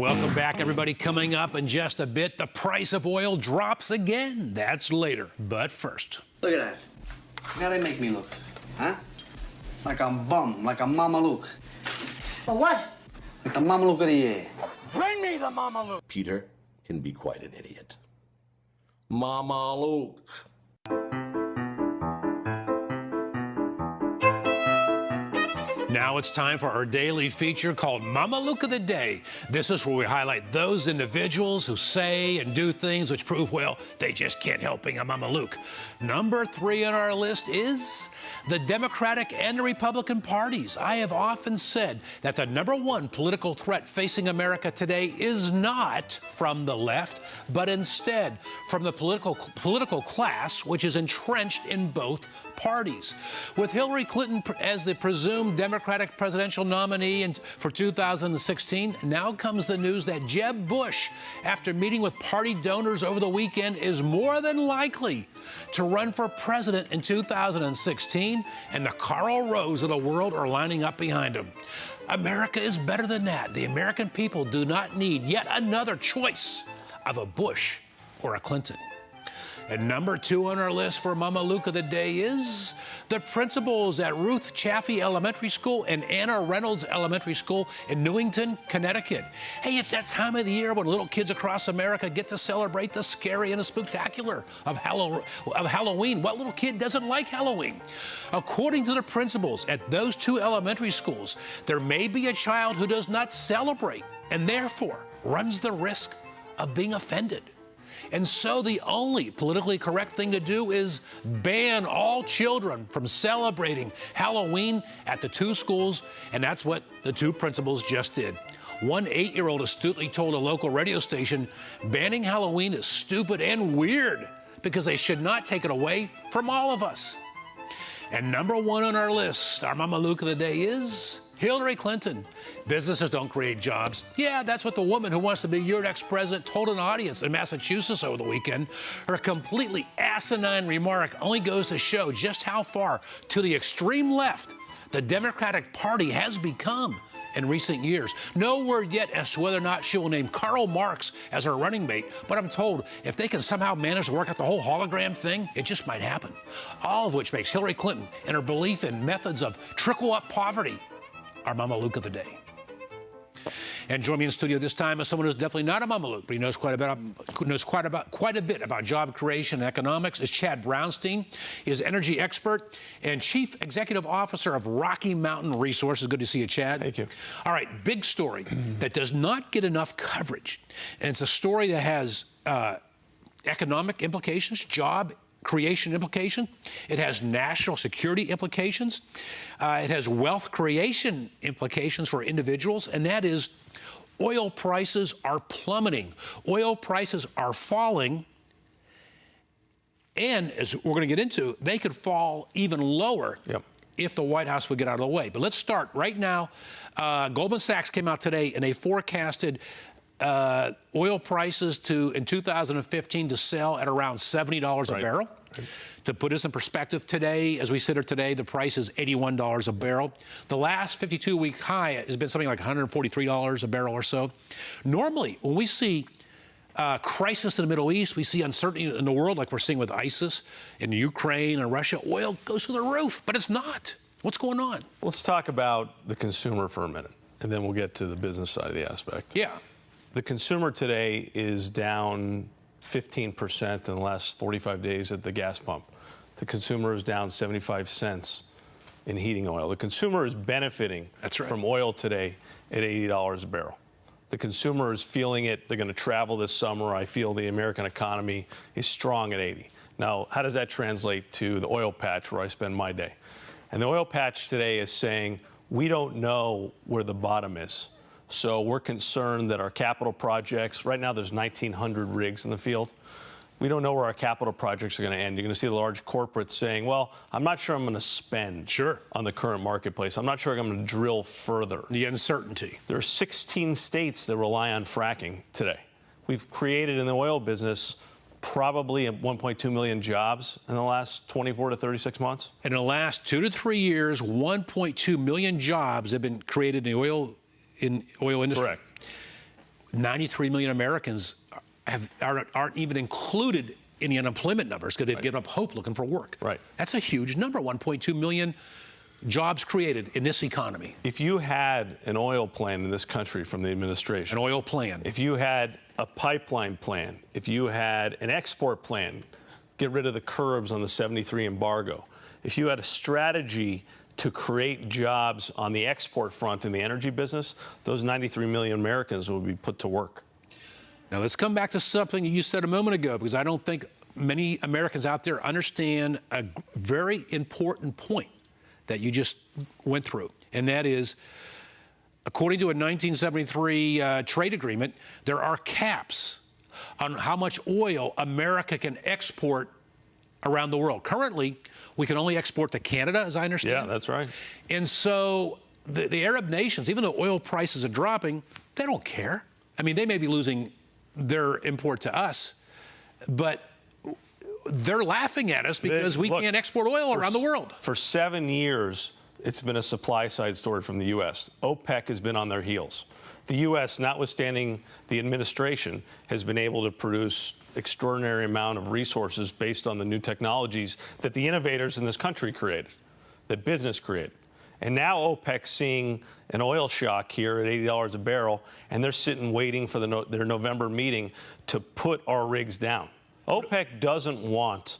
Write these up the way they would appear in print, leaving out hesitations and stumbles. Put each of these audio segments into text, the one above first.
Welcome back, everybody. Coming up in just a bit, the price of oil drops again. That's later. But first. Look at that. How they make me look, huh? Like a bum, like a Mamaluke. A what? Like the Mamaluke of the year. Bring me the Mamaluke. Peter can be quite an idiot. Mamaluke. Now it's time for our daily feature called Mamaluke of the Day. This is where we highlight those individuals who say and do things which prove, well, they just can't help being a Mamaluke. Number 3 on our list is the Democratic and the Republican parties. I have often said that the #1 political threat facing America today is not from the left, but instead from the political class, which is entrenched in both parties. With Hillary Clinton as the presumed Democratic presidential nominee for 2016, now comes the news that Jeb Bush, after meeting with party donors over the weekend, is more than likely to run for president in 2016, and the Karl Rove of the world are lining up behind him. America is better than that. The American people do not need yet another choice of a Bush or a Clinton. And number 2 on our list for Mamaluke of the Day is the principals at Ruth Chaffee Elementary School and Anna Reynolds Elementary School in Newington, Connecticut. Hey, it's that time of the year when little kids across America get to celebrate the scary and the spectacular of Halloween. What little kid doesn't like Halloween? According to the principals at those 2 elementary schools, there may be a child who does not celebrate and therefore runs the risk of being offended. And so the only politically correct thing to do is ban all children from celebrating Halloween at the 2 schools, and that's what the 2 principals just did. One 8-year-old astutely told a local radio station, banning Halloween is stupid and weird because they should not take it away from all of us. And number 1 on our list, our Mamaluke of the Day is Hillary Clinton. Businesses don't create jobs. Yeah, that's what the woman who wants to be your next president told an audience in Massachusetts over the weekend. Her completely asinine remark only goes to show just how far to the extreme left the Democratic Party has become in recent years. No word yet as to whether or not she will name Karl Marx as her running mate, but I'm told if they can somehow manage to work out the whole hologram thing, it just might happen. All of which makes Hillary Clinton and her belief in methods of trickle-up poverty our Mamaluke of the Day. And join me in the studio this time is someone who's definitely not a Mamaluke, but he knows quite a bit about job creation and economics. Is Chad Brownstein. He is energy expert and Chief Executive Officer of Rocky Mountain Resources. Good to see you, Chad. Thank you. All right, big story that does not get enough coverage. And it's a story that has economic implications, job creation implication. It has national security implications. It has wealth creation implications for individuals, and that is oil prices are plummeting. Oil prices are falling, and as we're going to get into, they could fall even lower if the White House would get out of the way. But let's start right now. Goldman Sachs came out today, and they forecasted oil prices in 2015 to sell at around $70 a barrel. Right. To put this in perspective, today, as we sit here today, the price is $81 a barrel. The last 52-week high has been something like $143 a barrel or so. Normally, when we see crisis in the Middle East, we see uncertainty in the world like we're seeing with ISIS in Ukraine and Russia, oil goes through the roof, but it's not. What's going on? Let's talk about the consumer for a minute, and then we'll get to the business side of the aspect. Yeah. The consumer today is down 15% in the last 45 days at the gas pump. The consumer is down 75 cents in heating oil. The consumer is benefiting from oil today at $80 a barrel. The consumer is feeling it. They're going to travel this summer. I feel the American economy is strong at 80. Now, how does that translate to the oil patch where I spend my day? And the oil patch today is saying, we don't know where the bottom is. So we're concerned that our capital projects, right now there's 1,900 rigs in the field. We don't know where our capital projects are going to end. You're going to see the large corporates saying, well, I'm not sure I'm going to spend on the current marketplace. I'm not sure I'm going to drill further. The uncertainty. There are 16 states that rely on fracking today. We've created in the oil business probably 1.2 million jobs in the last 24 to 36 months. In the last 2 to 3 years, 1.2 million jobs have been created in the oil industry. Correct. 93 million Americans aren't even included in the unemployment numbers because they've given up hope looking for work. Right. That's a huge number, 1.2 million jobs created in this economy. If you had an oil plan in this country from the administration, An oil plan. if you had a pipeline plan, if you had an export plan, get rid of the curbs on the 73 embargo, if you had a strategy to create jobs on the export front in the energy business, those 93 million Americans would be put to work. Now, let's come back to something you said a moment ago, because I don't think many Americans out there understand a very important point that you just went through, and that is, according to a 1973 trade agreement, there are caps on how much oil America can export around the world. Currently, we can only export to Canada, as I understand. Yeah, that's right. And so the Arab nations, even though oil prices are dropping, they don't care. I mean, they may be losing their import to us, but they're laughing at us because we can't export oil around the world. For 7 years, it's been a supply side story from the U.S. OPEC has been on their heels. The U.S., notwithstanding the administration, has been able to produce extraordinary amount of resources based on the new technologies that the innovators in this country created, that business created. And now OPEC's seeing an oil shock here at $80 a barrel, and they're sitting waiting for their November meeting to put our rigs down. OPEC doesn't want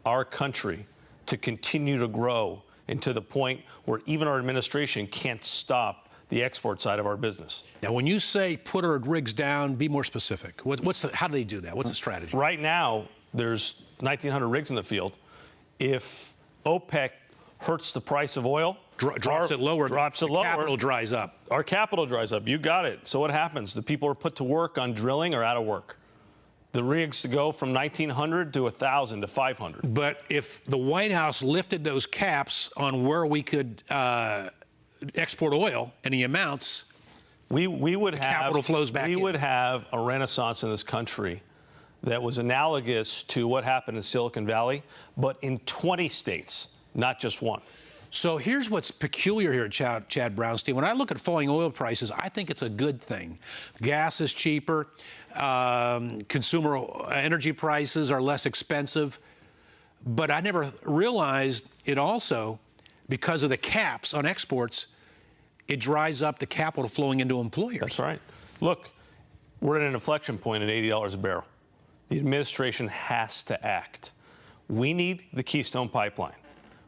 our country to continue to grow into the point where even our administration can't stop the export side of our business. Now, when you say put our rigs down, be more specific. How do they do that? What's the strategy? Right now, there's 1,900 rigs in the field. If OPEC hurts the price of oil, drops it lower, capital dries up. Our capital dries up. You got it. So what happens? The people are put to work on drilling or out of work. The rigs go from 1,900 to 1,000 to 500. But if the White House lifted those caps on where we could export oil and the amounts, we would have capital flows back in. We would have a renaissance in this country that was analogous to what happened in Silicon Valley, but in 20 states, not just one. So here's what's peculiar here, Chad Brownstein. When I look at falling oil prices, I think it's a good thing. Gas is cheaper. Consumer energy prices are less expensive. But I never realized it also, because of the caps on exports, it dries up the capital flowing into employers. That's right. Look, we're at an inflection point at $80 a barrel. The administration has to act. We need the Keystone Pipeline.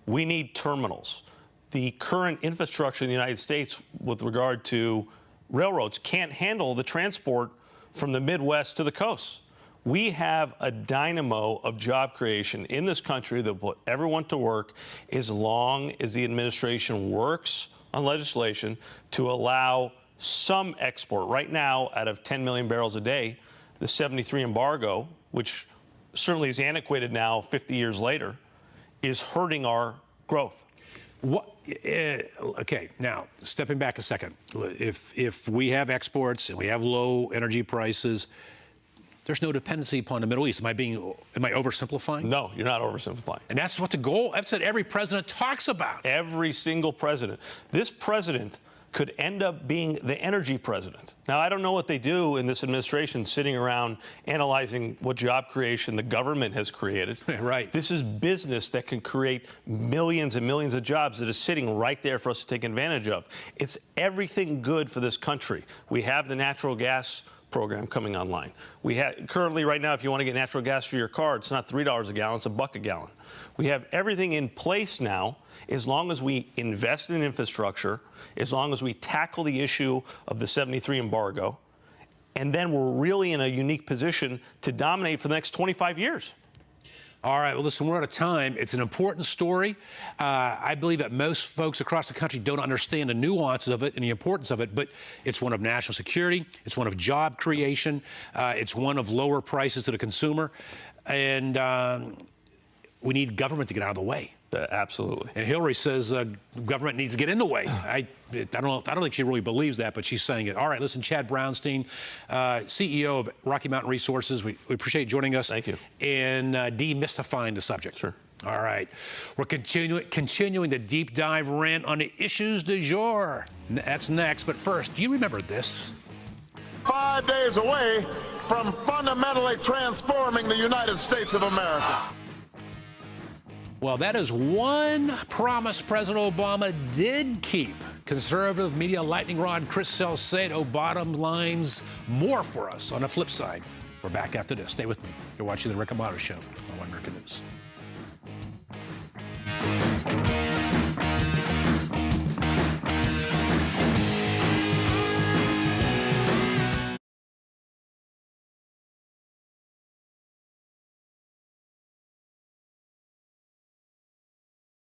We need terminals. The current infrastructure in the United States with regard to railroads can't handle the transport from the Midwest to the coast. We have a dynamo of job creation in this country that will put everyone to work as long as the administration works on legislation to allow some export. Right now, out of 10 million barrels a day, the 73 embargo, which certainly is antiquated now 50 years later, is hurting our growth. Okay, now, stepping back a second. If we have exports and we have low energy prices, there's no dependency upon the Middle East. Am I oversimplifying? No, you're not oversimplifying. And that's what the goal, that's what every president talks about. Every single president. This president could end up being the energy president. Now, I don't know what they do in this administration sitting around analyzing what job creation the government has created. Right. This is business that can create millions and millions of jobs that is sitting right there for us to take advantage of. It's everything good for this country. We have the natural gas program coming online. We have currently right now, if you want to get natural gas for your car, it's not $3 a gallon, it's $1 a gallon. We have everything in place now. As long as we invest in infrastructure, as long as we tackle the issue of the 73 embargo, and then we're really in a unique position to dominate for the next 25 years. All right, well, listen, we're out of time. It's an important story. I believe that most folks across the country don't understand the nuances of it and the importance of it, but it's one of national security. It's one of job creation. It's one of lower prices to the consumer. And we need government to get out of the way. Absolutely. And Hillary says government needs to get in the way. I don't think she really believes that, but she's saying it. All right, listen, Chad Brownstein, CEO of Rocky Mountain Resources. We appreciate you joining us. Thank you. And demystifying the subject. Sure. All right. We're continuing the deep dive rant on the issues du jour. That's next. But first, do you remember this? 5 days away from fundamentally transforming the United States of America. Well, that is one promise President Obama did keep. Conservative media lightning rod Chris Salcedo bottom lines more for us on the flip side. We're back after this. Stay with me. You're watching The Rick Amato Show on One American News.